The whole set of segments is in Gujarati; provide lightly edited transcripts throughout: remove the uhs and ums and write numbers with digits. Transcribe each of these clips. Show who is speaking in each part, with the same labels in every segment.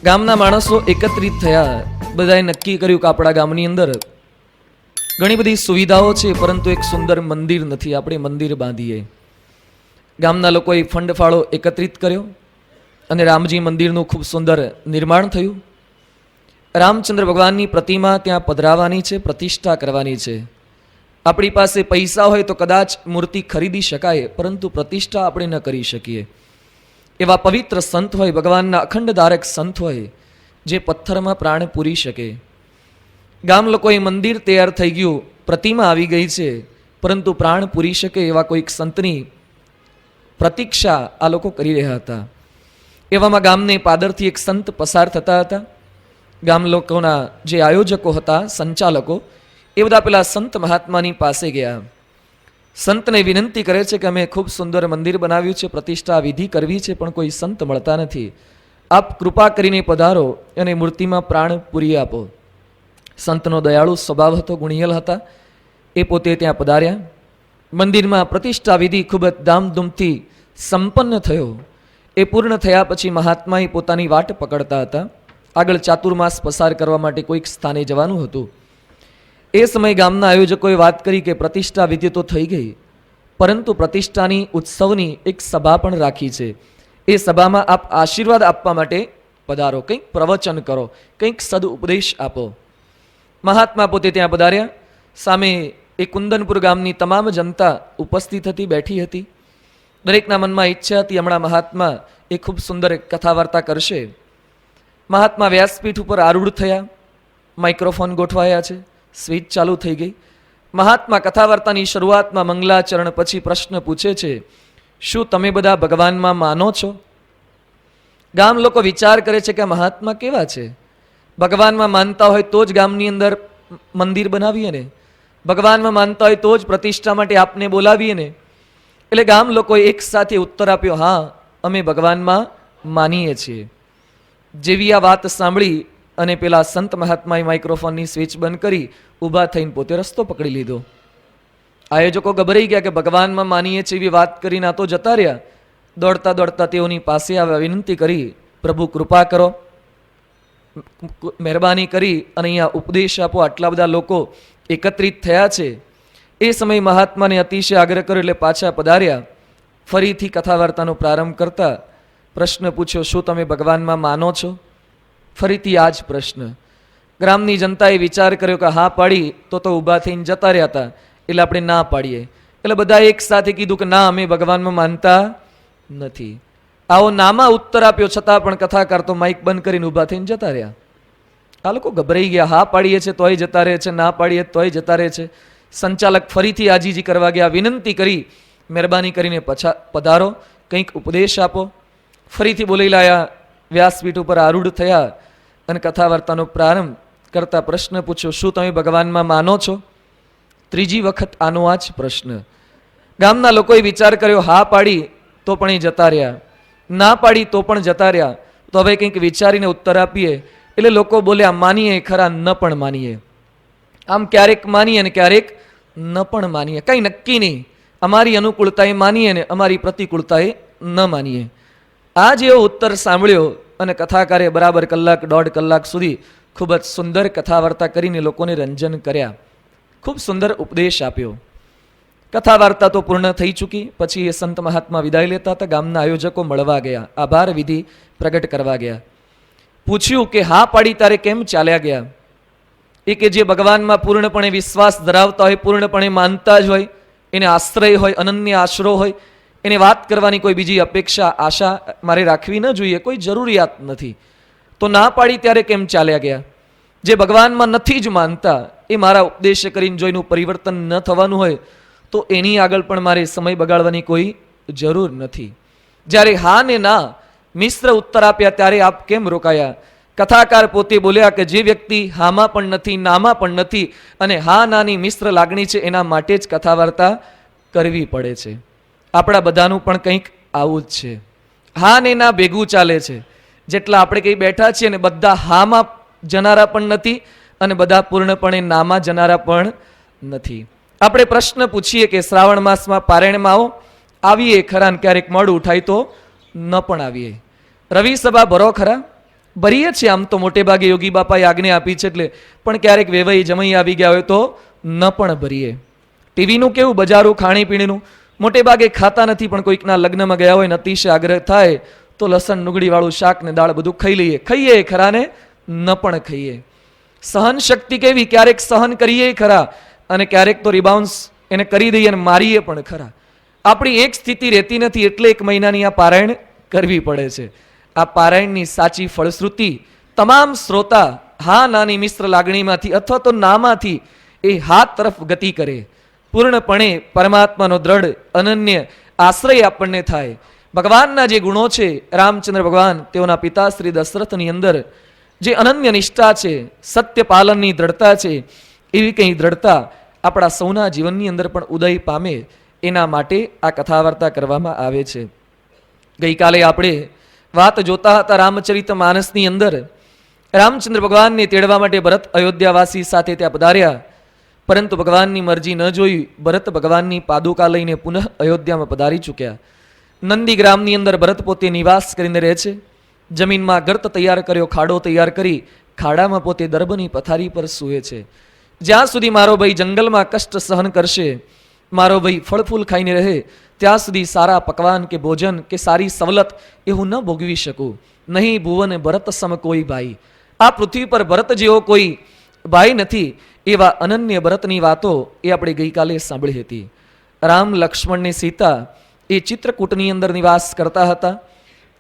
Speaker 1: ગામના માણસો એકત્રિત થયા. બધાએ નક્કી કર્યું કે આપણા ગામની અંદર ઘણી બધી સુવિધાઓ છે, પરંતુ એક સુંદર મંદિર નથી, આપણે મંદિર બાંધીએ. ગામના લોકોએ ફંડ ફાળો એકત્રિત કર્યો અને રામજી મંદિરનું ખૂબ સુંદર નિર્માણ થયું. રામચંદ્ર ભગવાનની પ્રતિમા ત્યાં પધરાવવાની છે, પ્રતિષ્ઠા કરવાની છે. આપણી પાસે પૈસા હોય તો કદાચ મૂર્તિ ખરીદી શકાય, પરંતુ પ્રતિષ્ઠા આપણે ન કરી શકીએ. એવા પવિત્ર સંત હોય, ભગવાનના અખંડ ધારક સંત હોય, જે પથ્થરમાં પ્રાણ પૂરી શકે. ગામ લોકોએ મંદિર તૈયાર થઈ ગયું, પ્રતિમા આવી ગઈ છે, પરંતુ પ્રાણ પૂરી શકે એવા કોઈક સંતની પ્રતીક્ષા આ લોકો કરી રહ્યા હતા. એવામાં ગામને પાદરથી એક સંત પસાર થતા હતા. ગામ લોકોના જે આયોજકો હતા, સંચાલકો, એ બધા પેલા સંત મહાત્માની પાસે ગયા. સંતને વિનંતી કરે છે કે અમે ખૂબ સુંદર મંદિર બનાવ્યું છે, પ્રતિષ્ઠા વિધિ કરવી છે, પણ કોઈ સંત મળતા નથી. આપ કૃપા કરીને પધારો અને મૂર્તિમાં પ્રાણ પૂરી આપો. સંતનો દયાળુ સ્વભાવ હતો, ગુણિયલ હતા. એ પોતે ત્યાં પધાર્યા. મંદિરમાં પ્રતિષ્ઠા વિધિ ખૂબ જ ધામધૂમથી સંપન્ન થયો. એ પૂર્ણ થયા પછી મહાત્માએ પોતાની વાટ પકડતા હતા. આગળ ચાતુર્માસ પસાર કરવા માટે કોઈક સ્થાને જવાનું હતું. એ સમયે ગામના આયોજકોએ વાત કરી કે પ્રતિષ્ઠા વિધિ તો થઈ ગઈ, પરંતુ પ્રતિષ્ઠાની ઉત્સવની એક સભા પણ રાખી છે. એ સભામાં આપ આશીર્વાદ આપવા માટે પધારો, કંઈક પ્રવચન કરો, કંઈક સદ ઉપદેશ આપો. મહાત્મા પોતે ત્યાં પધાર્યા. સામે એ કુંદનપુર ગામની તમામ જનતા ઉપસ્થિત હતી, બેઠી હતી. દરેકના મનમાં ઈચ્છા હતી હમણાં મહાત્મા એ ખૂબ સુંદર કથા વાર્તા કરશે. મહાત્મા વ્યાસપીઠ ઉપર આરૂઢ થયા, માઇક્રોફોન ગોઠવાયા છે, સ્વિચ ચાલુ થઈ ગઈ. મહાત્મા કથા વાર્તાની શરૂઆતમાં મંગલાચરણ પછી પ્રશ્ન પૂછે છે, શું તમે બધા ભગવાનમાં માનો છો? ગામ લોકો વિચાર કરે છે કે મહાત્મા કેવા છે, ભગવાનમાં માનતા હોય તો જ ગામની અંદર મંદિર બનાવીએ ને, ભગવાનમાં માનતા હોય તો જ પ્રતિષ્ઠા માટે આપને બોલાવીએ ને. એટલે ગામ લોકોએ એક સાથે ઉત્તર આપ્યો, હા, અમે ભગવાનમાં માનીએ છીએ. જેવી આ વાત સાંભળી અને પેલા સંત મહાત્માએ માઇક્રોફોનની સ્વિચ બંધ કરી ઊભા થઈને પોતે રસ્તો પકડી લીધો. આયોજકો ગભરાઈ ગયા કે ભગવાનમાં માનીએ છીએ એવી વાત કરીને આ તો જતા રહ્યા. દોડતા દોડતા તેઓની પાસે આવ્યા, વિનંતી કરી, પ્રભુ કૃપા કરો, મહેરબાની કરી અને અહીંયા ઉપદેશ આપો, આટલા બધા લોકો એકત્રિત થયા છે. એ સમયે મહાત્માને અતિશય આગ્રહ કર્યો એટલે પાછા પધાર્યા. ફરીથી કથા વાર્તાનો પ્રારંભ કરતા પ્રશ્ન પૂછ્યો, શું તમે ભગવાનમાં માનો છો? ફરીથી આ જ પ્રશ્ન. ગ્રામની જનતાએ વિચાર કર્યો કે હા પાડી તો ઊભા થઈને જતા રહ્યા હતા, એટલે આપણે ના પાડીએ. એટલે બધા એક સાથે કીધું કે ના, અમે ભગવાનમાં માનતા નથી. આવો નામા ઉત્તર આપ્યો, છતાં પણ કથાકાર તો માઇક બંધ કરીને ઊભા થઈને જતા રહ્યા. આ લોકો ગભરાઈ ગયા, હા પાડીએ છે તોય જતા રહે છે, ના પાડીએ તોય જતા રહે છે. સંચાલક ફરીથી આજીજી કરવા ગયા, વિનંતી કરી, મહેરબાની કરીને પધારો, કંઈક ઉપદેશ આપો. ફરીથી બોલી લાયા, વ્યાસપીઠ ઉપર આરૂઢ થયા અને કથા વાર્તાનો પ્રારંભ કરતા પ્રશ્ન પૂછ્યો, શું તમે ભગવાનમાં માનો છો? ત્રીજી વખત આનો આ જ પ્રશ્ન. ગામના લોકોએ વિચાર કર્યો, હા પાડી તો પણ એ જતા રહ્યા, ના પાડી તો પણ જતા રહ્યા, તો હવે કંઈક વિચારીને ઉત્તર આપીએ. એટલે લોકો બોલ્યા, માનીએ ખરા, ન પણ માનીએ. આમ ક્યારેક માનીએ ને ક્યારેક ન પણ માનીએ, કંઈ નક્કી નહીં. અમારી અનુકૂળતાએ માનીએ ને અમારી પ્રતિકૂળતાએ ન માનીએ. આ જેવો ઉત્તર સાંભળ્યો અને કથાકારે બરાબર કલાક, 1.5 કલાક સુધી ખૂબ જ સુંદર કથા વાર્તા કરીને લોકોને રંજન કર્યા, ખૂબ સુંદર ઉપદેશ આપ્યો. કથા વાર્તા તો પૂર્ણ થઈ ચૂકી. પછી એ સંત મહાત્મા વિદાય લેતા હતા. ગામના આયોજકો મળવા ગયા, આભાર વિધિ પ્રગટ કરવા ગયા. પૂછ્યું કે હા પાડી તારે કેમ ચાલ્યા ગયા? એ કે જે ભગવાનમાં પૂર્ણપણે વિશ્વાસ ધરાવતા હોય, પૂર્ણપણે માનતા જ હોય, એને આશ્રય હોય, અનન્ય આશરો હોય, એને વાત કરવાની કોઈ બીજી અપેક્ષા, આશા મારે રાખવી ન જોઈએ, કોઈ જરૂરિયાત નથી, તો ના પાડી ત્યારે કેમ ચાલ્યા ગયા? જે ભગવાનમાં નથી જ માનતા, એ મારા ઉપદેશ કરીને જોઈનું પરિવર્તન ન થવાનું હોય તો એની આગળ પણ મારે સમય બગાડવાની કોઈ જરૂર નથી. જ્યારે હા ને ના મિશ્ર ઉત્તર આપ્યા ત્યારે આપ કેમ રોકાયા? કથાકાર પોતે બોલ્યા કે જે વ્યક્તિ હામાં પણ નથી, નામાં પણ નથી અને હા નાની મિશ્ર લાગણી છે, એના માટે જ કથા વાર્તા કરવી પડે છે. આપણા બધાનું પણ કંઈક આવું જ છે. હા ને ના ભેગું ચાલે છે. જેટલા આપણે કંઈ બેઠા છીએ ને બધા હામાં જનારા પણ નથી અને બધા પૂર્ણપણે નામાં જનારા પણ નથી. આપણે પ્રશ્ન પૂછીએ કે શ્રાવણ માસમાં પારાયણમાં આવીએ ખરા, ક્યારેક મોડું ઉઠાય તો ન પણ આવીએ. રવિ સભા ભરો ખરા, ભરીએ છીએ આમ તો મોટે ભાગે યોગી બાપાએ આજ્ઞા આપી છે એટલે, પણ ક્યારેક વેવાઈ જમાઈ આવી ગયા હોય તો ન પણ ભરીએ. ટીવીનું કેવું, બજારું ખાણીપીણીનું મોટે ભાગે ખાતા નથી, પણ કોઈકના લગ્નમાં ગયા હોય ને અતિશય આગ્રહ થાય તો લસણ ડુંગળીવાળું શાક ને દાળ બધું ખાઈ લઈએ. ખાઈએ ખરા ને ન પણ ખાઈએ. સહન શક્તિ કેવી, ક્યારેક સહન કરીએ ખરા અને ક્યારેક તો રિબાઉન્સ એને કરી દઈએ અને મારીએ પણ ખરા. આપણી એક સ્થિતિ રહેતી નથી, એટલે 1 મહિનાની આ પારાયણ કરવી પડે છે. આ પારાયણની સાચી ફળશ્રુતિ તમામ શ્રોતા હા નાની મિશ્ર લાગણીમાંથી અથવા તો નામાંથી એ હાથ તરફ ગતિ કરે. પૂર્ણપણે પરમાત્માનો દ્રઢ અનન્ય આશ્રય આપણને થાય. ભગવાનના જે ગુણો છે, રામચંદ્ર ભગવાન તેઓના પિતા શ્રી દશરથની અંદર જે અનન્ય નિષ્ઠા છે, સત્ય પાલનની દ્રઢતા છે, એવી કંઈ દ્રઢતા આપણા સૌના જીવનની અંદર પણ ઉદય પામે એના માટે આ કથા વાર્તા કરવામાં આવે છે. ગઈકાલે આપણે વાત જોતા હતા રામચરિત માનસની અંદર રામચંદ્ર ભગવાનને તેડવા માટે ભરત અયોધ્યાવાસી સાથે ત્યાં પધાર્યા, પરંતુ ભગવાનની મરજી ન જોઈ ભરત ભગવાનની પાદુકા લઈને પુનઃ અયોધ્યામાં પધારી ચૂક્યા. નંદીગ્રામની અંદર ભરત પોતે નિવાસ કરીને રહે છે. જમીનમાં ગર્ત તૈયાર કર્યો, ખાડો તૈયાર કરી ખાડામાં પોતે દર્ભની પથારી પર સૂએ છે. જ્યાં સુધી મારો ભાઈ જંગલમાં કષ્ટ સહન કરશે, મારો ભાઈ ફળ ફૂલ ખાઈને રહે, ત્યાં સુધી સારા પકવાન કે ભોજન કે સારી સવલત એ હું ન ભોગવી શકું. નહીં ભુવન ભરત સમ કોઈ ભાઈ, આ પૃથ્વી પર ભરત જેવો કોઈ ભાઈ નથી. એવા અનન્ય ભરતની વાતો એ આપણે ગઈકાલે સાંભળી હતી. રામ લક્ષ્મણ ને સીતા એ ચિત્રકૂટની અંદર નિવાસ કરતા હતા.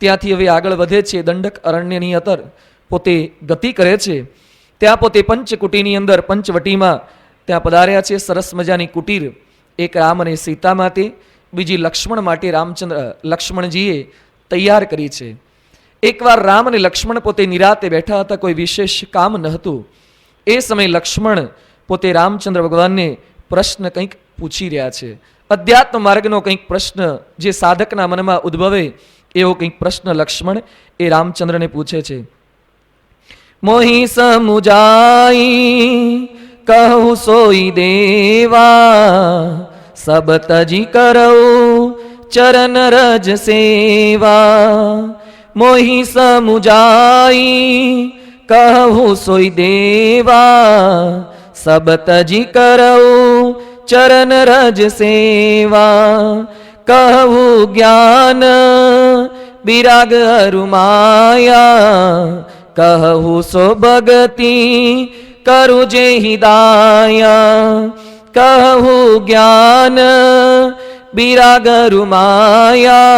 Speaker 1: ત્યાંથી હવે આગળ વધે છે, દંડક અરણ્યની અંદર પોતે ગતિ કરે છે. ત્યાં પોતે પંચકુટીની અંદર પંચવટીમાં ત્યાં પધાર્યા છે. સરસ મજાની કુટીર, એક રામ અને સીતા માટે, બીજી લક્ષ્મણ માટે લક્ષ્મણજીએ તૈયાર કરી છે. એકવાર રામ અને લક્ષ્મણ પોતે નિરાતે બેઠા હતા, કોઈ વિશેષ કામ ન હતું. એ સમયે લક્ષ્મણ પોતે રામચંદ્ર ભગવાનને પ્રશ્ન કંઈક પૂછી રહ્યા છે. અધ્યાત્મ માર્ગનો કંઈક પ્રશ્ન જે સાધકના મનમાં ઉદ્ભવે એવો કંઈક પ્રશ્ન લક્ષ્મણ એ રામચંદ્રને પૂછે છે. મોહી સમુજાઈ કહું સોઈ દેવા, સબ તજી કરઉં ચરણ રજ સેવા. મોહી સમુજાઈ કહું સોઈ દેવા, સબ તજી કરઉં ચરણ રજ સેવા. કહું જ્ઞાન વિરાગ અરુમાયા, કહું સો ભગતિ કરું જે હિદાયા. કહું જ્ઞાન વિરાગ અરુમાયા,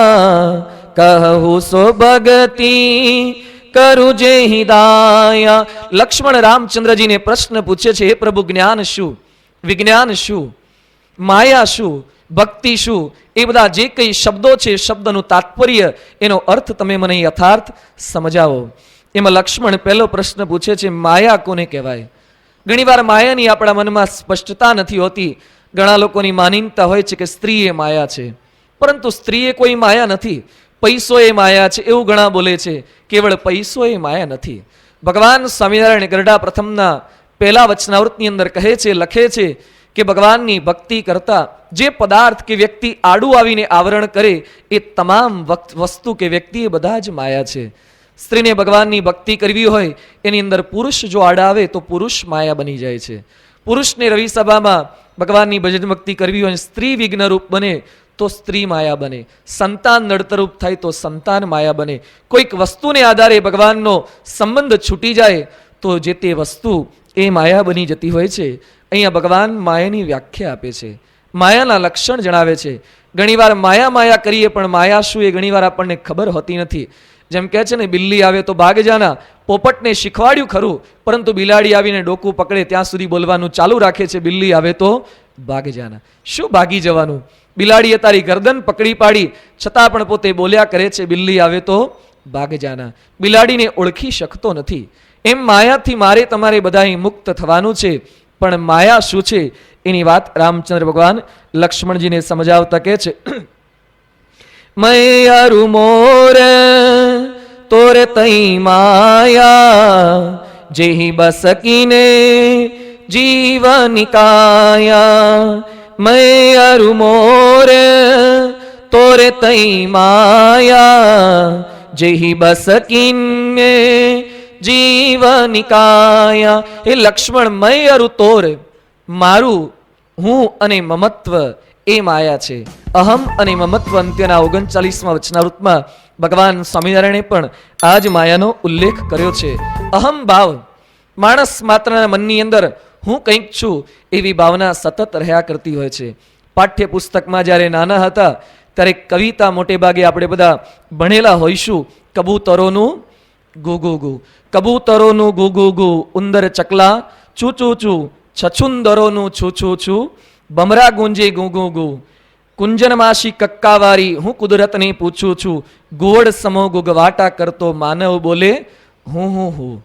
Speaker 1: કહું સો ભગતિ કરું જે હિદાયા. લક્ષ્મણ રામચંદ્રજીને પ્રશ્ન પૂછે છે, હે પ્રભુ, જ્ઞાન શું, વિજ્ઞાન શું, માયા શું, ભક્તિ શું, એ બધા જે કઈ શબ્દો છે, શબ્દનું તાત્પર્ય, એનો અર્થ તમે મને યથાર્થ સમજાવો. એમાં લક્ષ્મણ પહેલો પ્રશ્ન પૂછે છે, માયા કોને કહેવાય? ઘણીવાર માયાની આપણા મનમાં સ્પષ્ટતા નથી હોતી. ઘણા લોકોની માનીનતા હોય છે કે સ્ત્રી એ માયા છે, પરંતુ સ્ત્રી એ કોઈ માયા નથી. પૈસો એ માયા છે એવું ઘણા બોલે છે. કેવળ પૈસો એ માયા નથી. ભગવાન સ્વામિનારાયણ ગરડા પ્રથમના પહેલા વચનાવૃતની અંદર કહે છે, લખે છે કે ભગવાનની ભક્તિ કરતા જે પદાર્થ કે વ્યક્તિ આડું આવીને આવરણ કરે એ તમામ વસ્તુ કે વ્યક્તિ એ બધા જ માયા છે. સ્ત્રીને ભગવાનની ભક્તિ કરવી હોય એની અંદર પુરુષ જો આડા આવે તો પુરુષ માયા બની જાય છે. પુરુષને રવિસભામાં ભગવાનની ભજન ભક્તિ કરવી હોય, સ્ત્રી વિઘ્નરૂપ બને તો સ્ત્રી માયા બને, સંતાન નડતરૂપ થાય તો સંતાન માયા બને. કોઈક વસ્તુને આધારે ભગવાનનો સંબંધ છૂટી જાય તો જે તે વસ્તુ એ માયા બની જતી હોય છે. અહીંયા ભગવાન માયાની વ્યાખ્યા આપે છે, માયાના લક્ષણ જણાવે છે. ઘણીવાર માયા માયા કરીએ પણ માયા શું એ ઘણીવાર આપણને ખબર હોતી નથી. જેમ કહે છે ને, બિલ્લી આવે તો ભાગ જાના. પોપટને શીખવાડ્યું ખરું, પરંતુ બિલાડી આવીને ડોકું પકડે ત્યાં સુધી બોલવાનું ચાલુ રાખે છે, બિલ્લી આવે તો ભાગ જાના. શું ભાગી જવાનું? બિલાડીએ તારી ગરદન પકડી પાડી છતાં પણ પોતે બોલ્યા કરે છે, બિલ્લી આવે તો ભાગ જાના. બિલાડીને ઓળખી શકતો નથી. એમ માયાથી મારે તમારે બધાએ મુક્ત થવાનું છે. પણ માયા શું છે એની વાત રામચંદ્ર ભગવાન લક્ષ્મણજીને સમજાવતા કહે છે, मैं अरु मोर तोरे तई माया, जेहि बसकीने जीवन काया. मैं अरु मोर तोरे तई माया, जेहि बसकीने જીવનિકાયા. હે લક્ષ્મણ મય અરુ તોર, મારું હું અને મમત્વ એ માયા છે. અહમ અને મમત્વ અંત્યના 39મા વચનાવૃતમાં ભગવાન સ્વામિનારાયણે પણ આ જ માયાનો ઉલ્લેખ કર્યો છે. અહમ ભાવ, માણસ માત્રના મનની અંદર હું કંઈક છું એવી ભાવના સતત રહ્યા કરતી હોય છે. પાઠ્ય પુસ્તકમાં જ્યારે નાના હતા ત્યારે કવિતા મોટે ભાગે આપણે બધા ભણેલા હોઈશું. કબૂતરોનું ગુ ગુ ગુ, કબૂતરોનું ગુ ગુ ગુ, ઉંદર ચકલા ચૂ ચૂ ચૂ, છછુંદરોનું છું છું છું, બમરા ગુંજે ગુ ગુ ગુ, કુંજનમાશી કક્કાવારી, હું કુદરતને પૂછું છું, ગોળ સમો ગુગવાટા કરતો માનવ બોલે હું હું હું.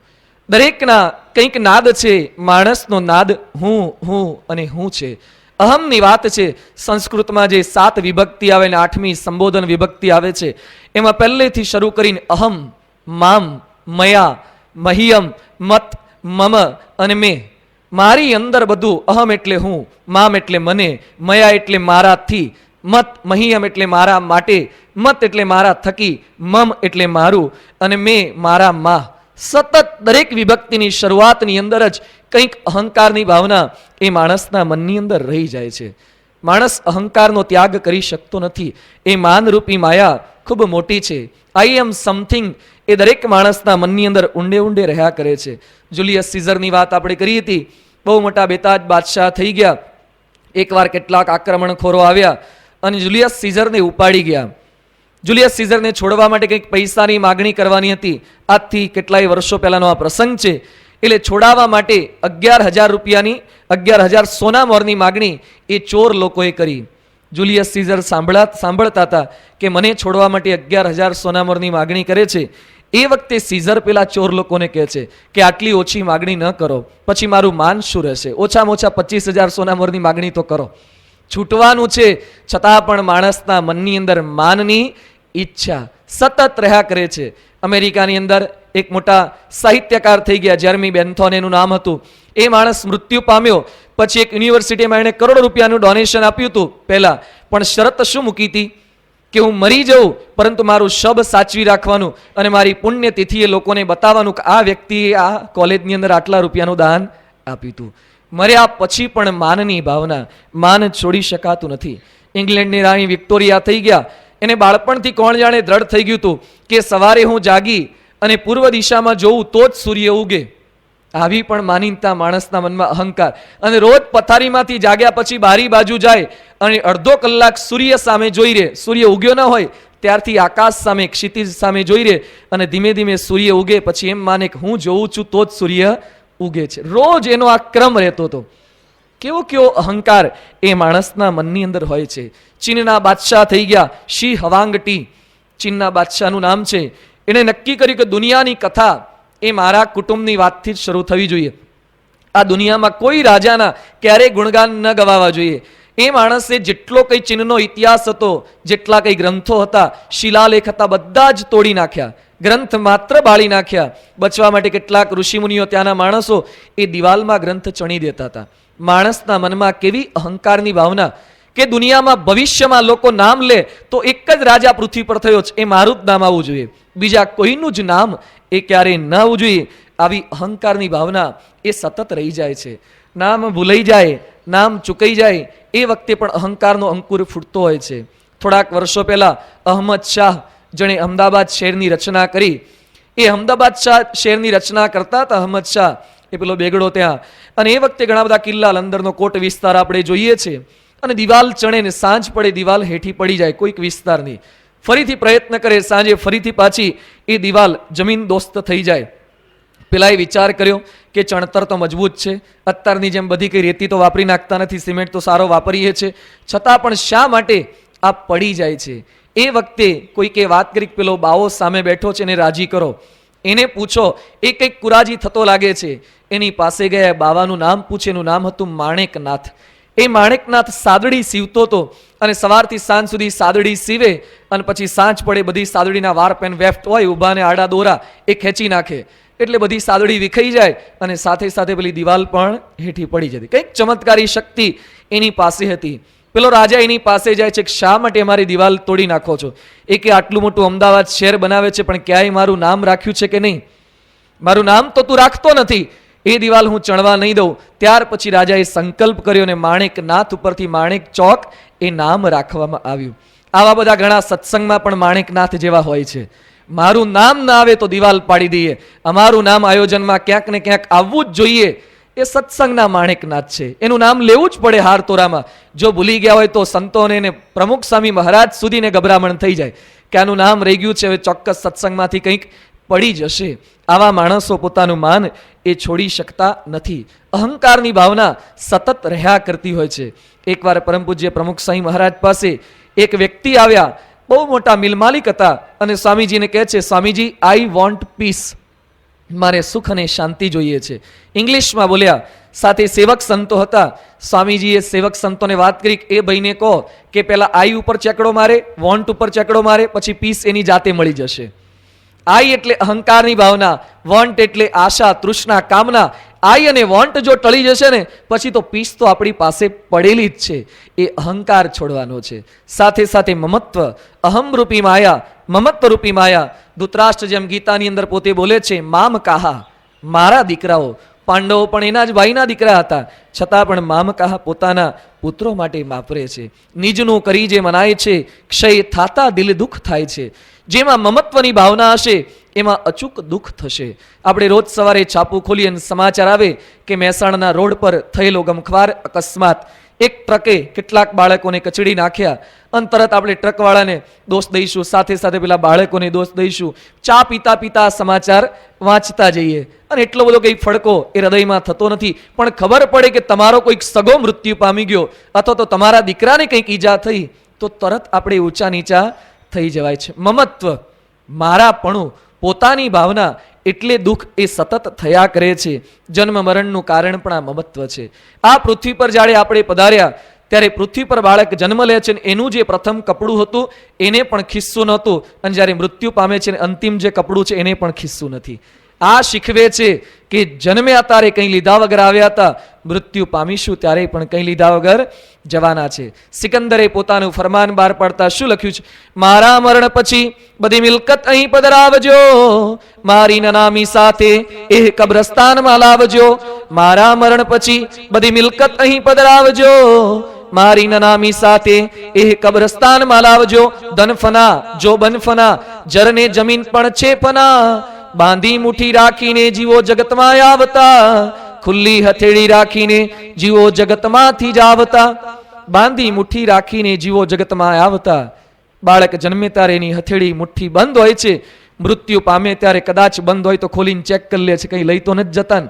Speaker 1: દરેકના કંઈક નાદ છે. માણસનો નાદ હું હું અને હું છે. અહમની વાત છે. સંસ્કૃતમાં જે 7 વિભક્તિ આવે ને 8મી સંબોધન વિભક્તિ આવે છે એમાં પહેલેથી શરૂ કરીને અહમ, મામ, મયા, મહિયમ, મત, મમ અને મેં. મારી અંદર બધું. અહમ એટલે હું, મામ એટલે મને, મયા એટલે મારાથી, મત મહિયમ એટલે મારા માટે, મત એટલે મારા થકી, મમ એટલે મારું અને મેં મારા માં. સતત દરેક વિભક્તિની શરૂઆતની અંદર જ કંઈક અહંકારની ભાવના એ માણસના મનની અંદર રહી જાય છે. માણસ અહંકારનો ત્યાગ કરી શકતો નથી. એ માનરૂપી માયા ખૂબ મોટી છે. આઈ એમ સમથિંગ એ દરેક માણસના મનની અંદર ઊંડે ઊંડે રહ્યા કરે છે. જુલિયસ સીઝરની વાત આપણે કરી હતી. બહુ મોટા બેતાજ બાદશાહ થઈ ગયા. એકવાર કેટલાક આક્રમણખોરો આવ્યા અને જુલિયસ સીઝરને ઉપાડી ગયા. જુલિયસ સીઝરને છોડવા માટે કંઈક પૈસાની માગણી કરવાની હતી. આજથી કેટલાય વર્ષો પહેલાનો આ પ્રસંગ છે. એટલે છોડાવવા માટે 11,000 રૂપિયાની, 11,000 સોના મોરની માગણી એ ચોર લોકોએ કરી. જુલિયસ સીઝર સાંભળતા હતા કે મને છોડવા માટે 11,000 સોના મોરની માગણી કરે છે. એ વખતે સીઝર પેલા ચોર લોકોને કહે છે કે આટલી ઓછી માગણી ન કરો, પછી મારું માન શું રહેશે? ઓછામાં ઓછા 25,000 સોના મોરની માગણી તો કરો. છૂટવાનું છે છતાં પણ માણસના મનની અંદર માનની ઈચ્છા સતત રહ્યા કરે છે. અમેરિકાની અંદર એક મોટા સાહિત્યકાર થઈ ગયા, જેરેમી બેન્થોન એનું નામ હતું. એ માણસ મૃત્યુ પામ્યો. પછી એક યુનિવર્સિટીમાં એણે કરોડો રૂપિયાનું ડોનેશન આપ્યું હતું પહેલા, પણ શરત શું મૂકી હતી કે હું મરી જાઉં પરંતુ મારું શબ સાચવી રાખવાનું અને મારી પુણ્યતિથિએ લોકોને બતાવવાનું કે આ વ્યક્તિએ આ કોલેજની અંદર આટલા રૂપિયાનું દાન આપ્યું હતું. મર્યા પછી પણ માનની ભાવના, માન છોડી શકાતું નથી. ઇંગ્લેન્ડની રાણી વિક્ટોરિયા થઈ ગયા. એને બાળપણથી કોણ જાણે દ્રઢ થઈ ગયું હતું કે સવારે હું જાગી અને પૂર્વ દિશામાં જોઉં તો જ સૂર્ય ઉગે. આવી પણ માનીનતા માણસના મનમાં અહંકાર. અને રોજ પથારીમાંથી જાગ્યા પછી બારી બાજુ જાય અને અડધો કલાક સૂર્ય સામે જોઈ રહે. સૂર્ય ઉગ્યો ન હોય ત્યારથી આકાશ સામે, ક્ષિતિજ સામે જોઈ રહે અને ધીમે ધીમે સૂર્ય ઉગે પછી એમ માને કે હું જોઉં છું તો જ સૂર્ય ઉગે છે. રોજ એનો આ ક્રમ રહેતો હતો. કેવો કેવો અહંકાર એ માણસના મનની અંદર હોય છે. ચીનના બાદશાહ થઈ ગયા શી હવાંગટી, ચીનના બાદશાહનું નામ છે. એણે નક્કી કર્યું કે દુનિયાની કથા એ મારા કુટુંબની વાતથી જ શરૂ થવી જોઈએ. આ દુનિયામાં કોઈ રાજાના ક્યારેય ગુણગાન ન ગવાવા જોઈએ. એ માણસે જેટલો કંઈ ચીનનો ઇતિહાસ હતો, જેટલા કંઈ ગ્રંથો હતા, શિલાલેખ હતા, બધા જ તોડી નાખ્યા. ગ્રંથ માત્ર બાળી નાખ્યા. બચવા માટે કેટલાક ઋષિમુનિઓ, ત્યાંના માણસો એ દિવાલમાં ગ્રંથ ચણી દેતા હતા. માણસના મનમાં કેવી અહંકારની ભાવના કે દુનિયામાં ભવિષ્યમાં લોકો નામ લે તો એક જ રાજા પૃથ્વી પર થયો છે, એ મારું જ નામ આવવું જોઈએ, બીજા કોઈનું જ નામ એ ક્યારેય ન આવવું જોઈએ. આવી અહંકારની ભાવના એ સતત રહી જાય છે. નામ ભૂલાઈ જાય, નામ ચૂકાઈ જાય એ વખતે પણ અહંકારનો અંકુર ફૂટતો હોય છે. થોડાક વર્ષો પહેલા અહમદ શાહ, જેણે અમદાવાદ શહેરની રચના કરી, એ અમદાવાદ શહેરની રચના કરતા હતા અહમદ શાહ, એ પેલો બેગડો ત્યાં. અને એ વખતે ઘણા બધા કિલ્લા, અંદરનો કોટ વિસ્તાર આપણે જોઈએ છે. અને દિવાલ ચણે ને સાંજ પડે દિવાલ હેઠી પડી જાય કોઈક વિસ્તારની. ફરીથી પ્રયત્ન કરે, સાંજે ફરીથી પાછી એ દિવાલ જમીન દોસ્ત થઈ જાય. પેલાએ વિચાર કર્યો કે ચણતર તો મજબૂત છે, અત્યારની જેમ બધી કઈ રેતી તો વાપરી નાખતા નથી, સિમેન્ટ તો સારો વાપરીએ છે, છતાં પણ શા માટે આ પડી જાય છે? એ વખતે કોઈકે વાત કરી, પેલો બાવો સામે બેઠો છે એને રાજી કરો, એને પૂછો, એ કંઈક કુરાજી થતો લાગે છે. એની પાસે ગયા, બાવાનું નામ પૂછે, એનું નામ હતું માણેકનાથ. એ માણેકનાથ સાદડી સીવતો હતો અને સવારથી સાંજ સુધી સાદડી સીવે અને પછી સાંજ પડે બધી સાદડીના વાર પેન વેફ્ટ હોય ઊભા ને આડા દોરા એ ખેંચી નાખે એટલે બધી સાદડી વિખાઈ જાય અને સાથે સાથે પેલી દિવાલ પણ હેઠી પડી જતી. કંઈક ચમત્કારી શક્તિ એની પાસે હતી. પેલો રાજા એની પાસે જાય છે કે શા માટે અમારી દિવાલ તોડી નાખો છો? એ કે આટલું મોટું અમદાવાદ શહેર બનાવે છે પણ ક્યાંય મારું નામ રાખ્યું છે કે નહીં? મારું નામ તો તું રાખતો નથી, એ દિવાલ હું ચણવા નહીં દઉં. ત્યાર પછી રાજાએ સંકલ્પ કર્યો અને માણેકનાથ ઉપરથી માણેક ચોક એ નામ રાખવામાં આવ્યું. આવા બધા ઘણા સત્સંગમાં પણ માણેકનાથ જેવા હોય છે. મારું નામ ના આવે તો દિવાલ પાડી દઈએ, અમારું નામ આયોજનમાં ક્યાંક ને ક્યાંક આવવું જ જોઈએ. એ સત્સંગના માણેકનાથ છે, એનું નામ લેવું જ પડે હાર તોરામાં. જો ભૂલી ગયા હોય તો સંતોને ને પ્રમુખ સ્વામી મહારાજ સુધીને ગભરામણ થઈ જાય કે આનું નામ રહી ગયું છે, હવે ચોક્કસ સત્સંગમાંથી કંઈક પડી જશે. આવા માણસો પોતાનું માન એ છોડી શકતા નથી. અહંકારની ભાવના સતત રહ્યા કરતી હોય છે. એકવાર પરમ પૂજ્ય પ્રમુખ સ્વામી મહારાજ પાસે એક વ્યક્તિ આવ્યા, બહુ મોટા મિલ માલિક હતા, અને સ્વામીજીને કહે છે, સ્વામીજી આઈ વોન્ટ પીસ, મારે સુખ અને શાંતિ જોઈએ છે. ઇંગ્લિશમાં બોલ્યા. સાથે સેવક સંતો હતા. સ્વામીજીએ સેવક સંતોને વાત કરી, એ ભાઈને કહો કે પેલા આઈ ઉપર ચેકડો મારે, વોન્ટ ઉપર ચેકડો મારે, પછી પીસ એની જાતે મળી જશે. આઈ એટલે અહંકારની ભાવના, વોન્ટ એટલે આશા, તૃષ્ણા, કામના. આઈ અને વોન્ટ જો ટળી જશે ને પછી તો પીસ તો આપણી પાસે પડેલી જ છે. એ અહંકાર છોડવાનો છે. સાથે સાથે મમત્વ, અહમ રૂપી માયા, મમત્વ રૂપી માયા. ધૃતરાષ્ટ્ર જેમ ગીતાની અંદર પોતે બોલે છે, મામ કાહા, મારા દીકરાઓ. પાંડવો પણ એના જ ભાઈના દીકરા હતા, છતાં પણ મામ કાહા પોતાના પુત્રો માટે વાપરે છે. નિજનું કરી જે મનાય છે, ક્ષય થાતા દિલ દુઃખ થાય છે. જેમાં મમત્વની ભાવના હશે એમાં અચૂક દુઃખ થશે. આપણે રોજ સવારે છાપું ખોલીએ અને સમાચાર આવે કે મહેસાણાના રોડ પર થયેલો ગમખ્વાર અકસ્માત, એક ટ્રકે કેટલાક બાળકોને કચડી નાખ્યા, અને તરત આપણે ટ્રકવાળાને દોષ દઈશું, સાથે સાથે પેલા બાળકોને દોષ દઈશું. ચા પીતા પીતા સમાચાર વાંચતા જઈએ અને એટલો બધો કંઈ ફડકો એ હૃદયમાં થતો નથી. પણ ખબર પડે કે તમારો કોઈક સગો મૃત્યુ પામી ગયો અથવા તો તમારા દીકરાને કંઈક ઈજા થઈ તો તરત આપણે ઊંચા નીચા થઈ જવાય છે. મમત્વ, મારાપણું, પોતાની ભાવના, એટલે દુઃખ એ સતત થયા કરે છે. જન્મ મરણનું કારણ પણ આ મમત્વ છે. આ પૃથ્વી પર જ્યારે આપણે પધાર્યા ત્યારે પૃથ્વી પર બાળક જન્મ લે છે, એનું જે પ્રથમ કપડું હતું એને પણ ખિસ્સું નહોતું, અને જ્યારે મૃત્યુ પામે છે અંતિમ જે કપડું છે એને પણ ખિસ્સું નથી. આ શીખવે છે કે જન્મ્યા ત્યારે કંઈ લીધા વગર આવ્યા હતા, મૃત્યુ પામીશું ત્યારે પણ કંઈ લીધા વગર જવાના છે. સિકંદરે પોતાનું ફરમાન બહાર પાડતા શું લખ્યું છે? મારા મરણ પછી બધી મિલકત અહીં પધરાવજો, મારી નનામી સાથે એ કબ્રસ્તાનમાં લાવજો. મારા મરણ પછી બધી મિલકત અહીં પધરાવજો, મારી નનામી સાથે એ કબ્રસ્તાનમાં લાવજો. ધનફના જો બનફના, જરને જમીન પણ છે ફના, બાંધી મુઠ્ઠી રાખીને જીવો જગતમાં આવતા, ખુલ્લી હથેળી રાખીને જીવો જગતમાંથી જ આવતા. બાંધી મુઠ્ઠી રાખીને જીવો જગતમાં આવતા. બાળક જન્મે ત્યારે એની હથેળી મુઠ્ઠી બંધ હોય છે, મૃત્યુ પામે ત્યારે કદાચ બંધ હોય તો ખોલીને ચેક કરી લે છે, કંઈ લઈ તો નથી જતા,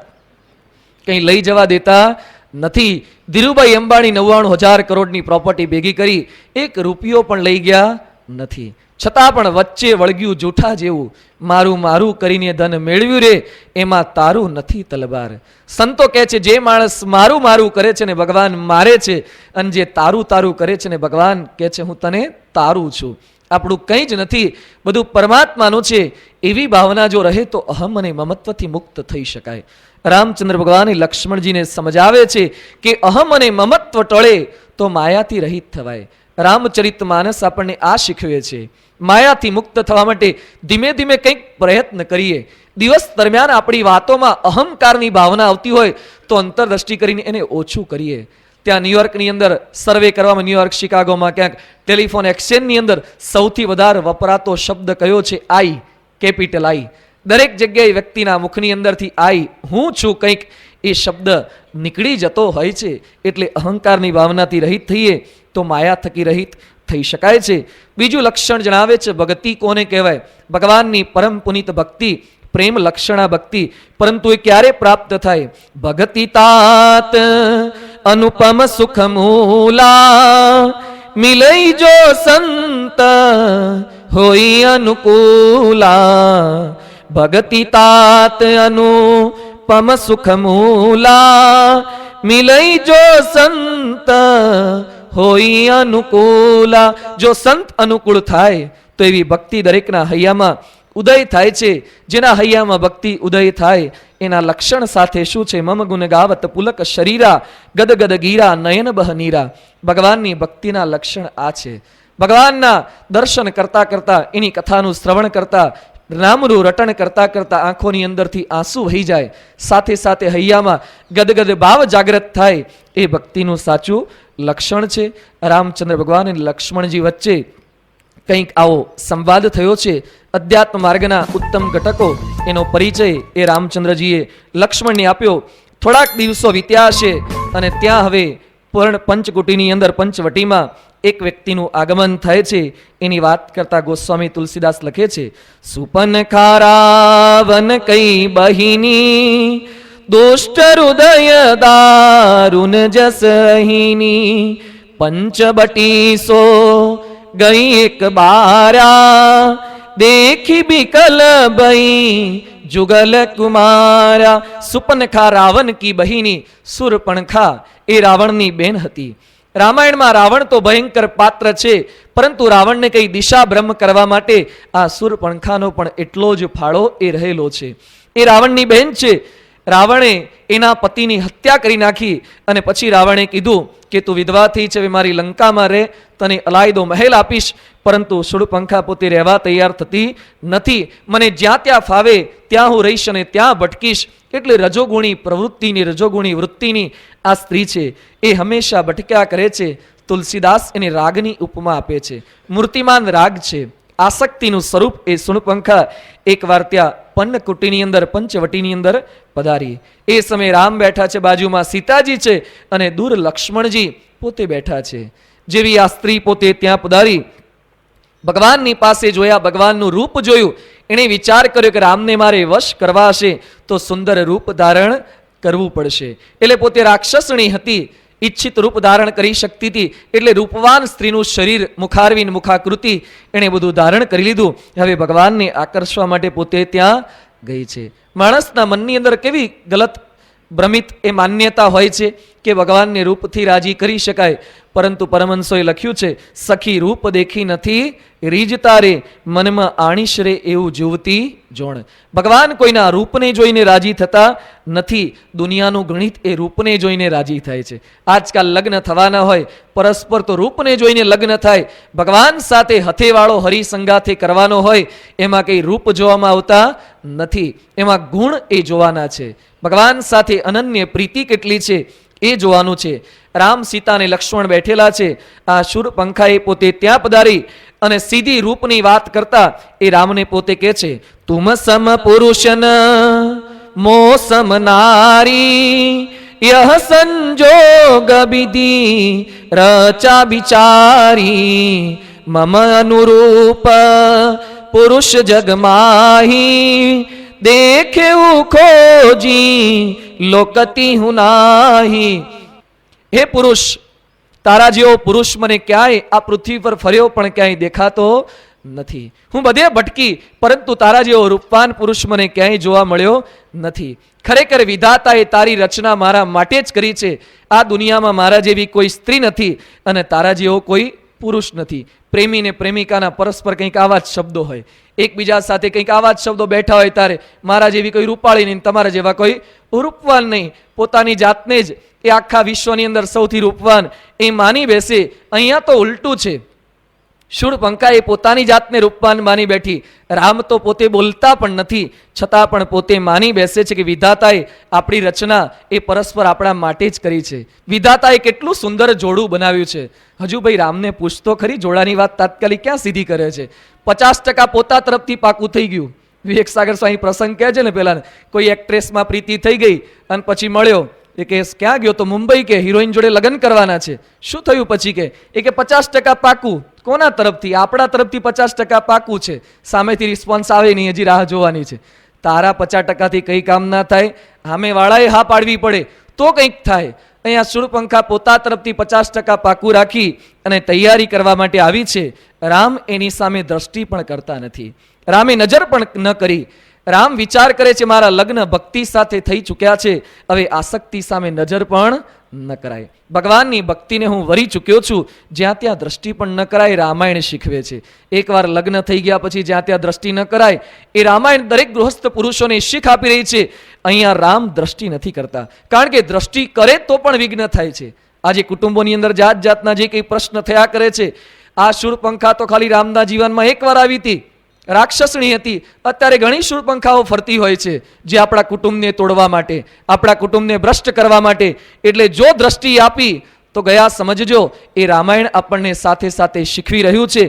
Speaker 1: કંઈ લઈ જવા દેતા નથી. ધીરુભાઈ અંબાણી 99,000 કરોડની પ્રોપર્ટી ભેગી કરી, એક રૂપિયો પણ લઈ ગયા નથી. છતાં પણ વચ્ચે વળગ્યું જૂઠા જેવું, મારું મારું કરીને ધન મેળવ્યું રે, એમાં તારું નથી તલવાર. સંતો કહે છે, જે માણસ મારું મારું કરે છે ને ભગવાન મારે છે, અને જે તારું તારું કરે છે ને ભગવાન કહે છે હું તને તારું છું. આપણું કંઈ જ નથી, બધું પરમાત્માનું છે. એવી ભાવના જો રહે તો અહમ અને મમત્વથી મુક્ત થઈ શકાય. રામચંદ્ર ભગવાન લક્ષ્મણજીને સમજાવે છે કે અહમ અને મમત્વ ટળે તો માયાથી રહિત થવાય. રામચરિત માનસ આપણને આ શીખવે છે. માયાથી મુક્ત થવા માટે ધીમે ધીમે કંઈક પ્રયત્ન કરીએ. દિવસ દરમિયાન આપણી વાતોમાં અહંકારની ભાવના આવતી હોય તો અંતરદ્રષ્ટિ કરીને એને ઓછું કરીએ. ત્યાં ન્યુયોર્કની અંદર સર્વે કરવામાં, ન્યુયોર્ક, શિકાગોમાં ક્યાંક ટેલિફોન એક્સચેન્જની અંદર સૌથી વધારે વપરાતો શબ્દ કયો છે? આઈ, કેપિટલ આઈ. દરેક જગ્યાએ વ્યક્તિના મુખની અંદરથી આઈ, હું છું, કંઈક એ શબ્દ નીકળી જતો હોય છે. એટલે અહંકારની ભાવનાથી રહિત થઈએ તો માયા થકી રહિત થઈ શકાય છે. બીજું લક્ષણ જણાવે છે, ભક્તિ કોને કહેવાય? ભગવાનની પરમ પુનિત ભક્તિ, પ્રેમ લક્ષણા ભક્તિ. પરંતુ એ ક્યારે પ્રાપ્ત થાય? ભક્તિ તાત અનુપમ સુખ મૂલા, મિલઈ જો સંત હોય અનુકૂલા. ભક્તિ તાત અનુપમ સુખ મૂલા, મિલઈ જો સંત હોય અનુકૂલા. જો સંત અનુકૂળ થાય તો એવી ભક્તિ દરેકના હૈયામાં ઉદય થાય છે. જેના હૈયામાં ભક્તિ ઉદય થાય એના લક્ષણ સાથે શું છે? મમ ગુણ ગાવત પુલક શરીરા, ગદગદ ગીરા નયન બહ નીરા. ભગવાનની ભક્તિના લક્ષણ આ છે. ભગવાનના દર્શન કરતા કરતા, એની કથાનું શ્રવણ કરતા રામનું રટણ કરતા કરતા આંખોની અંદરથી આંસુ વહી જાય, સાથે સાથે હૈયામાં ગદગદ ભાવ જાગૃત થાય, એ ભક્તિનું સાચું લક્ષણ છે. રામચંદ્ર ભગવાન અને લક્ષ્મણજી વચ્ચે કંઈક આવો સંવાદ થયો છે. અધ્યાત્મ માર્ગના ઉત્તમ ઘટકો એનો પરિચય એ રામચંદ્રજીએ લક્ષ્મણને આપ્યો. થોડાક દિવસો વીત્યા હશે અને ત્યાં હવે પંચકુટીની અંદર પંચવટીમાં એક વ્યક્તિનું આગમન થાય છે. એની વાત કરતા ગોસ્વામી તુલસીદાસ લખે છે, સુપનખા રાવણ કઈ બહિની, દુષ્ટ હૃદય દારુણ જસહિની, પંચબટી સો ગઈ એક બારા, દેખી બિકલ ભઈ જુગલ કુમારા. સુપનખા રાવણ કી બહિની, સુરપણખા એ રાવણની બેન હતી. રામાયણમાં રાવણ તો ભયંકર પાત્ર છે, પરંતુ રાવણને કઈ દિશા ભ્રમ કરવા માટે આ સુરપણખાનો પણ એટલો જ ફાળો એ રહેલો છે. એ રાવણની બેન છે. રાવણે એના પતિની હત્યા કરી નાખી અને પછી રાવણે કીધું કે તું વિધવા થઈ છે, મારી લંકામાં રહે, તને અલાયદો મહેલ આપીશ. પરંતુ શૂળપંખા પોતે રહેવા તૈયાર થતી નથી. મને જ્યાં ત્યાં ફાવે ત્યાં હું રહીશ અને ત્યાં ભટકીશ. એટલે રજોગુણી પ્રવૃત્તિની, રજોગુણી વૃત્તિની આ સ્ત્રી છે, એ હંમેશા ભટક્યા કરે છે. તુલસીદાસ એને રાગની ઉપમા આપે છે. મૂર્તિમાન રાગ છે, આસક્તિનું સ્વરૂપ એ શૂળપંખા. એકવાર ત્યાં પન્નકુટીની અંદર, પંચવટીની અંદર પધારી. એ સમયે રામ બેઠા છે, બાજુમાં સીતાજી છે અને દૂર લક્ષ્મણજી પોતે બેઠા છે. જેવી આ સ્ત્રી પોતે ત્યાં પધારી, ભગવાનની પાસે જોયા, ભગવાનનું રૂપ જોયું, એણે વિચાર કર્યો કે રામને મારે વશ કરવા હશે તો સુંદર રૂપ ધારણ કરવું પડશે. એટલે પોતે રાક્ષસણી હતી, ઈચ્છિત રૂપ ધારણ કરી શકતી હતી. એટલે રૂપવાન સ્ત્રીનું શરીર, મુખારવિન મુખાકૃતિ એણે બધું ધારણ કરી લીધું. હવે ભગવાનને આકર્ષવા માટે પોતે ત્યાં ગઈ છે. માણસના મનની અંદર કેવી ગલત ભ્રમિત એ માન્યતા હોય છે કે ભગવાનને રૂપથી રાજી કરી શકાય. પરંતુ પરમહંસોએ લખ્યું છે, સખી રૂપ દેખી નથી રીજતા રે, મનમાં આણીશ રે એવું જુવતી જોણ. ભગવાન કોઈના રૂપને જોઈને રાજી થતા નથી. દુનિયાનું ગણિત એ રૂપને જોઈને રાજી થાય છે. આજકાલ લગ્ન થવાના હોય, પરસ્પર તો રૂપને જોઈને લગ્ન થાય. ભગવાન સાથે હથેવાળો હરિસંગાથે કરવાનો હોય, એમાં કંઈ રૂપ જોવામાં આવતા નથી, એમાં ગુણ એ જોવાના છે. ભગવાન સાથે અનન્ય પ્રીતિ કેટલી છે એ જોવાનું છે. રામ, સીતા અને લક્ષ્મણ બેઠેલા છે. આ શૂરપંખાએ પોતે ત્યાં પધારી અને સીધી રૂપની વાત કરતા એ રામને પોતે કહે છે, તુમ સમ પુરુષન મો સમ નારી, યહ સંજોગ વિધિ રચા વિચારી, મમ અનુરૂપ પુરુષ જગમાહી, દેખે ખોજી લોકતી હું નાહી. હે પુરુષ, તારા જેવો પુરુષ મને ક્યાંય આ પૃથ્વી પર ફર્યો પણ ક્યાંય દેખાતો નથી. હું બધે ભટકી, પરંતુ તારા જેવો રૂપવાન પુરુષ મને ક્યાંય જોવા મળ્યો નથી. ખરેખર વિધાતાએ તારી રચના મારા માટે જ કરી છે. આ દુનિયામાં મારા જેવી કોઈ સ્ત્રી નથી અને તારા જેવો કોઈ પુરુષ નથી. પ્રેમી ને પ્રેમિકાના પરસ્પર કંઈક આવા જ શબ્દો હોય, એકબીજા સાથે કંઈક આવા જ શબ્દો બેઠા હોય ત્યારે મારા જેવી કોઈ રૂપાળી નહીં, તમારા જેવા કોઈ રૂપવાન નહીં. પોતાની જાતને જ એ આખા વિશ્વની અંદર સૌથી રૂપવાન એ માની બેસે. અહીંયા તો ઉલટું છે. શૂળપંખા એ પોતાની જાતને રૂપવાન માની બેઠી. રામ તો પોતે બોલતા પણ નથી, છતાં પણ પોતે માની બેસે છે કે વિધાતાએ આપણી રચના એ પરસ્પર આપણા માટે જ કરી છે. વિધાતાએ કેટલું સુંદર જોડું બનાવ્યું છે. હજુ ભાઈ રામને પૂછતો ખરી, જોડાની વાત તાત્કાલિક ક્યાં સીધી કરે છે? 50% પોતા તરફથી પાકું થઈ ગયું. વિવેક સાગર સ્વામી પ્રસંગ કહે છે ને, પેલા કોઈ એક્ટ્રેસમાં પ્રીતિ થઈ ગઈ અને પછી મળ્યો, એ કે ક્યાં ગયો? તો મુંબઈ, કે હિરોઈન જોડે લગ્ન કરવાના છે. શું થયું પછી? કે એ કે 50% પાકું. કોના તરફથી? આપણા તરફથી 50% પાકું છે. સામેથી રિસ્પોન્સ આવે નહીં, હજી રાહ જોવાની છે. તારા 50%થી કંઈ કામ ના થાય, સામે વાળાએ હા પાડવી પડે તો કંઈક થાય. અહીંયા શૂળપંખા પોતા તરફથી 50% પાકું રાખી અને તૈયારી કરવા માટે આવી છે. રામ એની સામે દ્રષ્ટિ પણ કરતા નથી, રામે નજર પણ ન કરી. રામ વિચાર કરે છે મારા લગ્ન ભક્તિ સાથે થઈ ચૂક્યા છે, હવે આસક્તિ સામે નજર પણ ન કરાય. ભગવાનની ભક્તિને હું વરી ચૂક્યો છું, જ્યાં ત્યાં દ્રષ્ટિ પણ ન કરાય. રામાયણ શીખવે છે. એકવાર લગ્ન થઈ ગયા પછી જ્યાં ત્યાં દ્રષ્ટિ ન કરાય, એ રામાયણ દરેક ગૃહસ્થ પુરુષોને શીખ આપી રહી છે. અહીંયા રામ દ્રષ્ટિ નથી કરતા, કારણ કે દ્રષ્ટિ કરે તો પણ વિઘ્ન થાય છે. આજે કુટુંબોની અંદર જાત જાતના જે કંઈ પ્રશ્ન થયા કરે છે, આ શૂળપંખા તો ખાલી રામના જીવનમાં એકવાર આવી હતી. રાક્ષસણી હતી. અત્યારે ઘણી શૂળપંખાઓ ફરતી હોય છે જે આપણા કુટુંબને તોડવા માટે, આપણા કુટુંબને ભ્રષ્ટ કરવા માટે. એટલે જો દ્રષ્ટિ આપી તો ગયા સમજજો, એ રામાયણ આપણને સાથે સાથે શીખવી રહ્યું છે.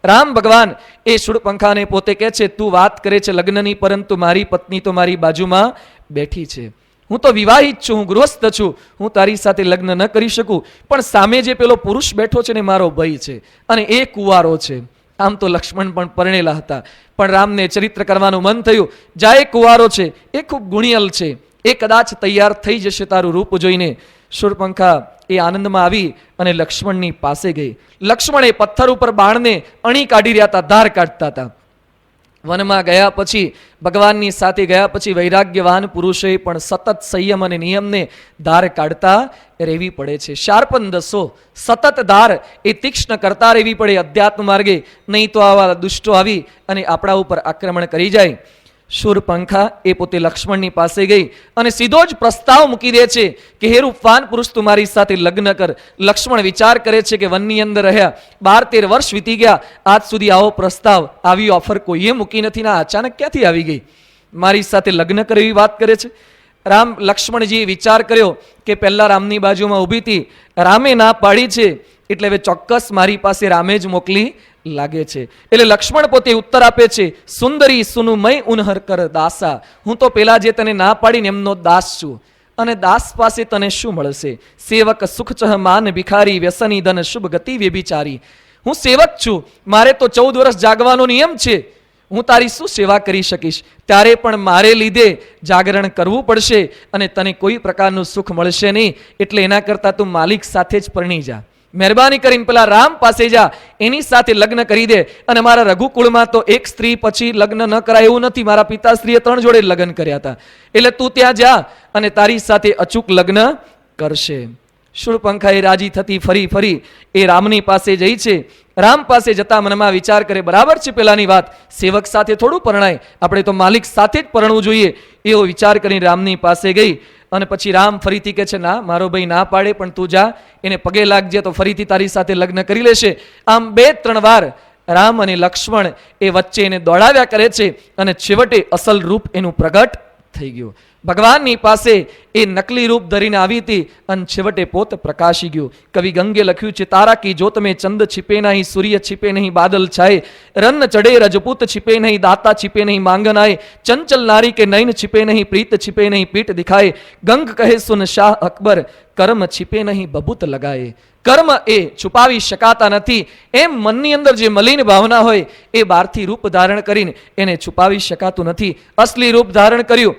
Speaker 1: રામ ભગવાન એ શૂળપંખાને પોતે કહે છે, તું વાત કરે છે લગ્નની, પરંતુ મારી પત્ની તો મારી બાજુમાં બેઠી છે. હું તો વિવાહિત છું, હું ગૃહસ્થ છું, હું તારી સાથે લગ્ન ન કરી શકું, પણ સામે જે પેલો પુરુષ બેઠો છે ને મારો ભાઈ છે, અને એ કુંવારો છે. આમ તો લક્ષ્મણ પણ પરણેલા હતા, પણ રામને ચરિત્ર કરવાનું મન થયું. જા, એ કુંવારો છે, એ ખૂબ ગુણિયલ છે, એ કદાચ તૈયાર થઈ જશે તારું રૂપ જોઈને. શૂળપંખા એ આનંદમાં આવી અને લક્ષ્મણની પાસે ગઈ. લક્ષ્મણ એ પથ્થર ઉપર બાણને અણી કાઢી રહ્યા હતા, ધાર કાઢતા હતા. વનમાં ગયા પછી, ભગવાનની સાથે ગયા પછી વૈરાગ્યવાન પુરુષોએ પણ સતત સંયમ અને નિયમને ધાર કાઢતા રહેવી પડે છે. શાર્પન દસો, સતત ધાર એ તીક્ષ્ણ કરતા રહેવી પડે અધ્યાત્મ માર્ગે, નહીં તો આવા દુષ્ટો આવી અને આપણા ઉપર આક્રમણ કરી જાય. શૂરપંખા એ પોતે લક્ષ્મણની પાસે ગઈ અને સીધો જ પ્રસ્તાવ મૂકી દે છે કે હે રૂપવાન પુરુષ, તું મારી સાથે લગ્ન કર. લક્ષ્મણ વિચાર કરે છે કે વનની અંદર રહ્યા 12-13 વર્ષ વીતી ગયા, આજ સુધી આવો પ્રસ્તાવ, આવી ઓફર કોઈએ મૂકી નથી, ના અચાનક ક્યાંથી આવી ગઈ? મારી સાથે લગ્ન કરે એવી વાત કરે છે. લક્ષ્મણજીએ વિચાર કર્યો કે પહેલા રામની બાજુમાં ઊભી હતી, રામે ના પાડી છે, એટલે હવે ચોક્કસ મારી પાસે રામે જ મોકલી લાગે છે. એટલે લક્ષ્મણ પોતે ઉત્તર આપે છે, સુંદરી સુનુમય ઉનહર કર દાસા, હું તો પેલા જે તને ના પાડીને એમનો દાસ છું, અને દાસ પાસે તને શું મળશે? સેવક સુખ ચહ માન ભિખારી, વ્યસની ધન શુભ ગતિ વ્યભિચારી. હું સેવક છું, મારે તો 14 વર્ષ જાગવાનો નિયમ છે, હું તારી શું સેવા કરી શકીશ? ત્યારે પણ મારે લીધે જાગરણ કરવું પડશે અને તને કોઈ પ્રકારનું સુખ મળશે નહીં. એટલે એના કરતાં તું માલિક સાથે જ પરણી જા, મહેરબાની કરીને પેલા રામ પાસે જા, એની સાથે લગ્ન કરી દે. અને મારા રઘુકુળમાં તો એક સ્ત્રી પછી લગ્ન ન કરાય એવું નથી, મારા પિતાશ્રીએ 3 જોડે લગ્ન કર્યા હતા. એટલે તું ત્યાં જા અને તારી સાથે અચૂક લગ્ન કરશે. શૂળપંખાએ રાજી થતી ફરી ફરી એ રામની પાસે જઈ છે. રામ પાસે જતા મનમાં વિચાર કરે, બરાબર છે પેલાની વાત, સેવક સાથે થોડું પરણાય, આપણે તો માલિક સાથે જ પરણવું જોઈએ. એવો વિચાર કરીને રામની પાસે ગઈ અને પછી રામ ફરીથી કહે છે, ના, મારો ભાઈ ના પાડે, પણ તું જા, એને પગે લાગજે તો ફરીથી તારી સાથે લગ્ન કરી લેશે. આમ 2-3 વાર રામ અને લક્ષ્મણ એ વચ્ચે એને દોડાવ્યા કરે છે અને છેવટે અસલ રૂપ એનું પ્રગટ થઈ ગયું. ભગવાનની પાસે એ નકલી રૂપ ધરીને આવી હતી અને છેવટે પોત પ્રકાશી ગયું. કવિ ગંગે લખ્યું છે, તારા કી જોત મેં ચંદ छिपे नहीं, सूर्य छिपे नहीं बादल छाए, रन चढ़े रजपूत छिपे नहीं, दाता छिपे नहीं मांगन आए, चंचल नारी के नयन छिपे नहीं, प्रीत छिपे नहीं पीठ दिखाए, गंग कहे सुन शाह अकबर, कर्म छिपे नहीं बबूत लगाए. કર્મ એ છુપાવી શકાતા નથી. એમ મનની અંદર જે મલિન ભાવના હોય એ બહારથી રૂપ ધારણ કરીને એને છુપાવી શકાતું નથી. અસલી રૂપ ધારણ કર્યું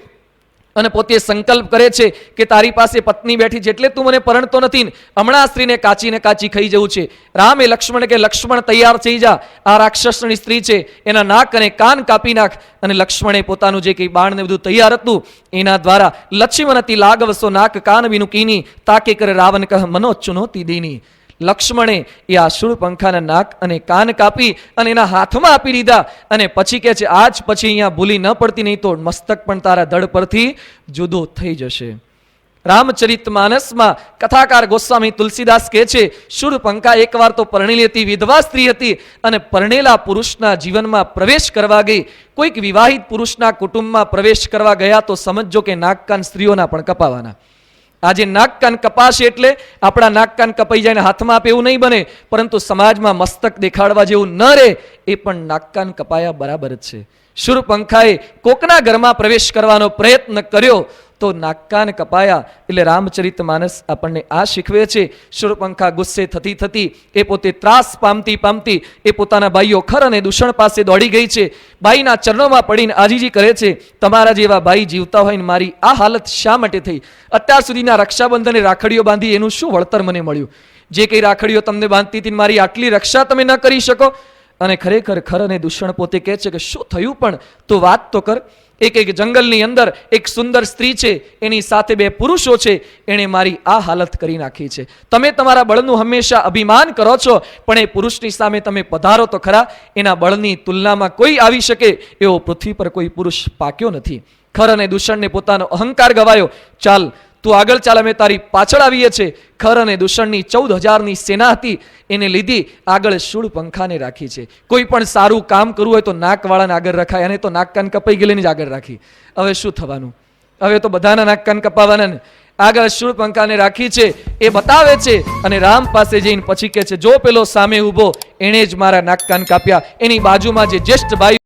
Speaker 1: અને પોતે સંકલ્પ કરે છે કે તારી પાસે પત્ની બેઠી છે એટલે તું મને પરણતો નથી, હમણાં આ સ્ત્રીને કાચીને કાચી ખાઈ જવું છે. રામ એ લક્ષ્મણ કે લક્ષ્મણ તૈયાર થઈ જા, આ રાક્ષસની સ્ત્રી છે, એના નાક અને કાન કાપી નાખ. અને લક્ષ્મણે પોતાનું જે કંઈ બાણ ને બધું તૈયાર હતું એના દ્વારા લક્ષ્મણતી લાગવસો નાક કાન વિનું કીની, તાકે કરે રાવણ કહ મનો ચુનૌતી દીની. લક્ષ્મણે એ આ શૂળપંખાના નાક અને કાન કાપી અને એના હાથમાં આપી દીધા. અને પછી કહે છે, આજ પછી અહીંયા ભૂલી ન પડતી, નહીં તો મસ્તક પણ તારા ધડ પરથી જુદો થઈ જશે. રામચરિતમાનસમાં કથાકાર ગોસ્વામી તુલસીદાસ કહે છે, શૂળપંખા એકવાર તો પરણેલી હતી, વિધવા સ્ત્રી હતી અને પરણેલા પુરુષના જીવનમાં પ્રવેશ કરવા ગઈ. કોઈક વિવાહિત પુરુષના કુટુંબમાં પ્રવેશ કરવા ગયા તો સમજો કે નાક કાન સ્ત્રીઓના પણ કપાવાના. આજે નાક કાન કપાશે એટલે આપણા નાક કાન કપાઈ જાય ને હાથમાં આપે એવું નહીં બને, પરંતુ સમાજમાં મસ્તક દેખાડવા જેવું ન રહે એ પણ નાક કાન કપાયા બરાબર જ છે. શૂરપંખાએ કોકના ઘરમાં પ્રવેશ કરવાનો પ્રયત્ન કર્યો તો નાક કાન કપાયા. એટલે રામચરિતમાનસ આપણને આ શીખવે છે. શૂરપંખા ગુસ્સે થતી થતી એ પોતે ત્રાસ પામતી પામતી એ પોતાના ભાઈઓ ખર અને દૂષણ પાસે દોડી ગઈ છે. ભાઈના ચરણોમાં પડીને આજીજી કરે છે, તમારા જેવા ભાઈ જીવતા હોય ને મારી આ હાલત શા માટે થઈ? અત્યાર સુધીના રક્ષાબંધને રાખડીઓ બાંધી એનું શું વળતર મને મળ્યું? જે કંઈ રાખડીઓ તમને બાંધતી હતી મારી આટલી રક્ષા તમે ન કરી શકો? અને ખરેખર ખર અને દૂષણ પોતે કહે છે કે શું થયું પણ તું વાત તો કર. એક જંગલની અંદર એક સુંદર સ્ત્રી છે, એની સાથે 2 પુરુષો છે, એણે મારી આ હાલત કરી નાખી છે. તમે તમારા બળનું હંમેશા અભિમાન કરો છો, પણ એ પુરુષની સામે તમે પધારો તો ખરા. એના બળની તુલનામાં કોઈ આવી શકે એવો પૃથ્વી પર કોઈ પુરુષ પાક્યો નથી. ખર અને દૂષણને પોતાનો અહંકાર ગવાયો. ચાલ તું આગળ ચાલ, અમે તારી પાછળ આવીએ છીએ. ખર અને દૂષણની 14,000ની સેના હતી, એને લીધી. આગળ શૂળપંખાને રાખી છે. કોઈ પણ સારું કામ કરવું હોય તો નાકવાળાને આગળ રખાય, અને તો નાક કાન કપાઈ ગયેલીને જ આગળ રાખી. હવે શું થવાનું? હવે તો બધાના નાક કાન કપાવાના ને. આગળ શૂળપંખાને રાખી છે, એ બતાવે છે, અને રામ પાસે જઈને પછી કહે છે, જો પેલો સામે ઊભો એણે જ મારા નાક કાન કાપ્યા. એની બાજુમાં જે જ્યેષ્ઠ ભાઈ